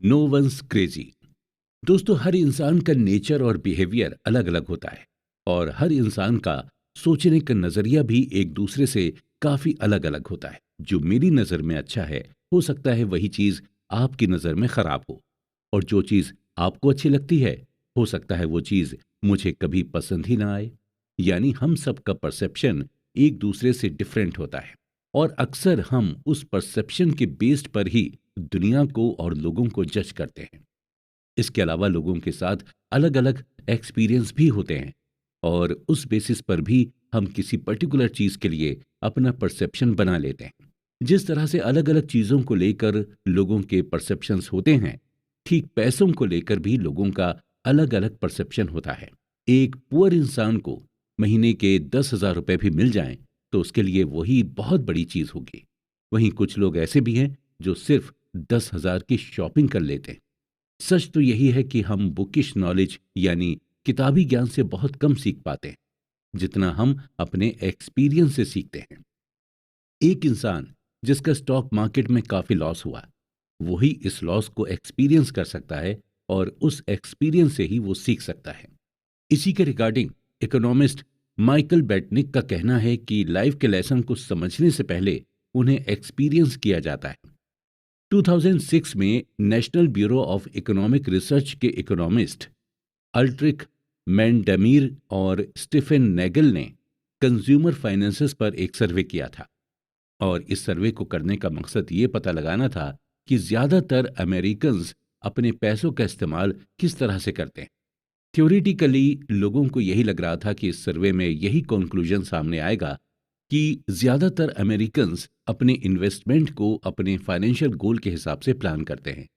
No once crazy. दोस्तों, हर इंसान का नेचर और बिहेवियर अलग अलग होता है और हर इंसान का सोचने का नजरिया भी एक दूसरे से काफी अलग अलग होता है। जो मेरी नजर में अच्छा है, हो सकता है वही चीज आपकी नजर में खराब हो, और जो चीज आपको अच्छी लगती है, हो सकता है वो चीज मुझे कभी पसंद ही ना आए। यानी हम सबका परसेप्शन एक दूसरे से डिफरेंट होता है, और अक्सर हम उस परसेप्शन के बेस्ड पर ही दुनिया को और लोगों को जज करते हैं। इसके अलावा लोगों के साथ अलग अलग एक्सपीरियंस भी होते हैं, और उस बेसिस पर भी हम किसी पर्टिकुलर चीज के लिए अपना परसेप्शन बना लेते हैं। जिस तरह से अलग अलग चीजों को लेकर लोगों के परसेप्शंस होते हैं, ठीक पैसों को लेकर भी लोगों का अलग अलग परसेप्शन होता है। एक पुअर इंसान को महीने के 10,000 रुपए भी मिल जाएं तो उसके लिए वही बहुत बड़ी चीज होगी। वहीं कुछ लोग ऐसे भी हैं जो सिर्फ 10,000 की शॉपिंग कर लेते हैं। सच तो यही है कि हम बुकिश नॉलेज यानी किताबी ज्ञान से बहुत कम सीख पाते हैं, जितना हम अपने एक्सपीरियंस से सीखते हैं। एक इंसान जिसका स्टॉक मार्केट में काफी लॉस हुआ, वही इस लॉस को एक्सपीरियंस कर सकता है, और उस एक्सपीरियंस से ही वो सीख सकता है। इसी के रिगार्डिंग इकोनॉमिस्ट माइकल बेटनिक का कहना है कि लाइफ के लेसन को समझने से पहले उन्हें एक्सपीरियंस किया जाता है। 2006 में national bureau of economic research के इकोनॉमिस्ट अल्ट्रिक मैंडमीर और स्टीफन नेगल ने कंज्यूमर फाइनेंसेस पर एक सर्वे किया था, और इस सर्वे को करने का मकसद ये पता लगाना था कि ज्यादातर अमेरिकन्स अपने पैसों का इस्तेमाल किस तरह से करते हैं। थ्योरेटिकली लोगों को यही लग रहा था कि इस सर्वे में यही कंक्लूजन सामने आएगा कि ज्यादातर अमेरिकन्स अपने इन्वेस्टमेंट को अपने फाइनेंशियल गोल के हिसाब से प्लान करते हैं,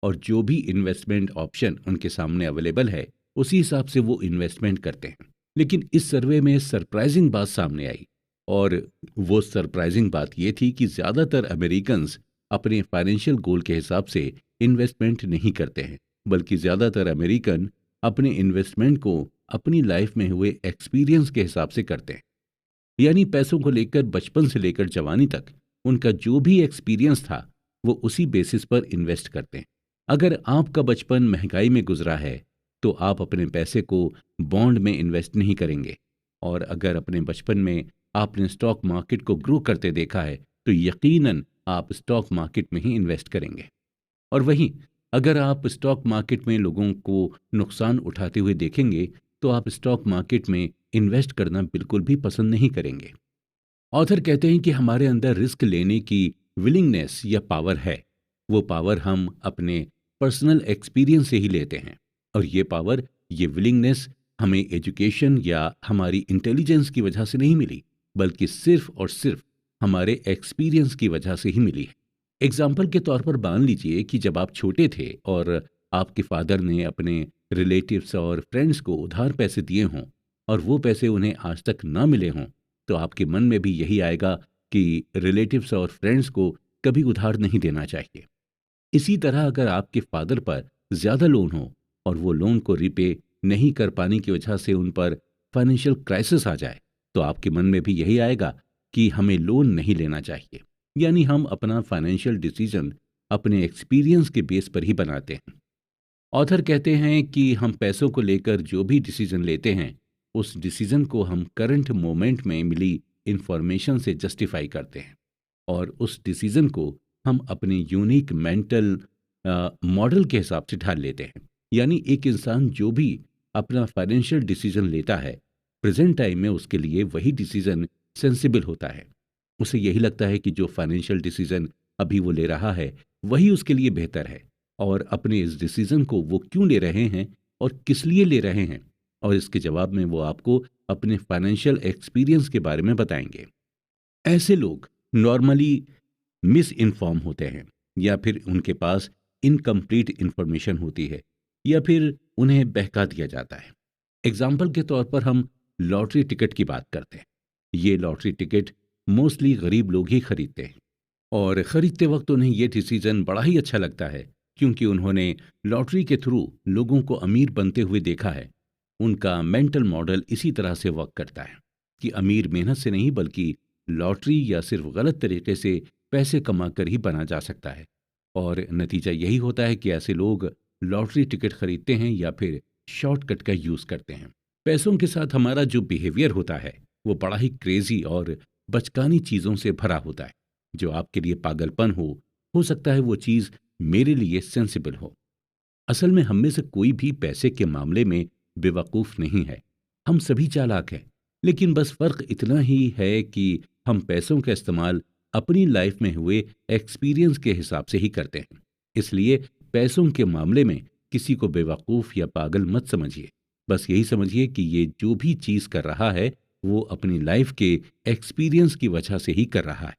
और जो भी इन्वेस्टमेंट ऑप्शन उनके सामने अवेलेबल है उसी हिसाब से वो इन्वेस्टमेंट करते हैं। लेकिन इस सर्वे में सरप्राइजिंग बात सामने आई, और वो सरप्राइजिंग बात ये थी कि ज्यादातर अमेरिकन्स अपने फाइनेंशियल गोल के हिसाब से इन्वेस्टमेंट नहीं करते हैं, बल्कि ज्यादातर अमेरिकन अपने इन्वेस्टमेंट को अपनी लाइफ में हुए एक्सपीरियंस के हिसाब से करते हैं। यानी पैसों को लेकर बचपन से लेकर जवानी तक उनका जो भी एक्सपीरियंस था, वो उसी बेसिस पर इन्वेस्ट करते हैं। अगर आपका बचपन महंगाई में गुजरा है, तो आप अपने पैसे को बॉन्ड में इन्वेस्ट नहीं करेंगे, और अगर अपने बचपन में आपने स्टॉक मार्केट को ग्रो करते देखा है, तो यकीनन आप स्टॉक मार्केट में ही इन्वेस्ट करेंगे। और वहीं अगर आप स्टॉक मार्केट में लोगों को नुकसान उठाते हुए देखेंगे, तो आप स्टॉक मार्केट में इन्वेस्ट करना बिल्कुल भी पसंद नहीं करेंगे। ऑथर कहते हैं कि हमारे अंदर रिस्क लेने की विलिंगनेस या पावर है। वो पावर हम अपने पर्सनल एक्सपीरियंस से ही लेते हैं, और ये पावर, ये विलिंगनेस हमें एजुकेशन या हमारी इंटेलिजेंस की वजह से नहीं मिली, बल्कि सिर्फ और सिर्फ हमारे एक्सपीरियंस की वजह से ही मिली है। एग्जाम्पल के तौर पर मान लीजिए कि जब आप छोटे थे और आपके फादर ने अपने रिलेटिव्स और फ्रेंड्स को उधार पैसे दिए हों, और वो पैसे उन्हें आज तक ना मिले हों, तो आपके मन में भी यही आएगा कि रिलेटिव्स और फ्रेंड्स को कभी उधार नहीं देना चाहिए। इसी तरह अगर आपके फादर पर ज्यादा लोन हो, और वो लोन को रिपे नहीं कर पाने की वजह से उन पर फाइनेंशियल क्राइसिस आ जाए, तो आपके मन में भी यही आएगा कि हमें लोन नहीं लेना चाहिए। यानी हम अपना फाइनेंशियल डिसीजन अपने एक्सपीरियंस के बेस पर ही बनाते हैं। ऑथर कहते हैं कि हम पैसों को लेकर जो भी डिसीजन लेते हैं, उस डिसीजन को हम करंट मोमेंट में मिली इंफॉर्मेशन से जस्टिफाई करते हैं, और उस डिसीजन को हम अपने यूनिक मेंटल मॉडल के हिसाब से ढाल लेते हैं। यानी एक इंसान जो भी अपना फाइनेंशियल डिसीजन लेता है, प्रेजेंट टाइम में उसके लिए वही डिसीजन सेंसिबल होता है। उसे यही लगता है कि जो फाइनेंशियल डिसीजन अभी वो ले रहा है, वही उसके लिए बेहतर है, और अपने इस डिसीजन को वो क्यों ले रहे हैं और किस लिए ले रहे हैं, और इसके जवाब में वो आपको अपने फाइनेंशियल एक्सपीरियंस के बारे में बताएंगे। ऐसे लोग नॉर्मली मिस इन्फॉर्म होते हैं, या फिर उनके पास इनकम्प्लीट इंफॉर्मेशन होती है, या फिर उन्हें बहका दिया जाता है। एग्जाम्पल के तौर पर हम लॉटरी टिकट की बात करते हैं। ये लॉटरी टिकट मोस्टली गरीब लोग ही खरीदते हैं, और खरीदते वक्त उन्हें यह डिसीजन बड़ा ही अच्छा लगता है, क्योंकि उन्होंने लॉटरी के थ्रू लोगों को अमीर बनते हुए देखा है। उनका मेंटल मॉडल इसी तरह से वर्क करता है कि अमीर मेहनत से नहीं, बल्कि लॉटरी या सिर्फ गलत तरीके से पैसे कमाकर ही बना जा सकता है। और नतीजा यही होता है कि ऐसे लोग लॉटरी टिकट खरीदते हैं या फिर शॉर्टकट का यूज़ करते हैं। पैसों के साथ हमारा जो बिहेवियर होता है, वो बड़ा ही क्रेज़ी और बचकानी चीज़ों से भरा होता है। जो आपके लिए पागलपन हो सकता है वो चीज़ मेरे लिए सेंसिबल हो। असल में हम में से कोई भी पैसे के मामले में बेवकूफ़ नहीं है। हम सभी चालाक हैं, लेकिन बस फ़र्क इतना ही है कि हम पैसों का इस्तेमाल अपनी लाइफ में हुए एक्सपीरियंस के हिसाब से ही करते हैं। इसलिए पैसों के मामले में किसी को बेवकूफ़ या पागल मत समझिए। बस यही समझिए कि ये जो भी चीज़ कर रहा है, वो अपनी लाइफ के एक्सपीरियंस की वजह से ही कर रहा है।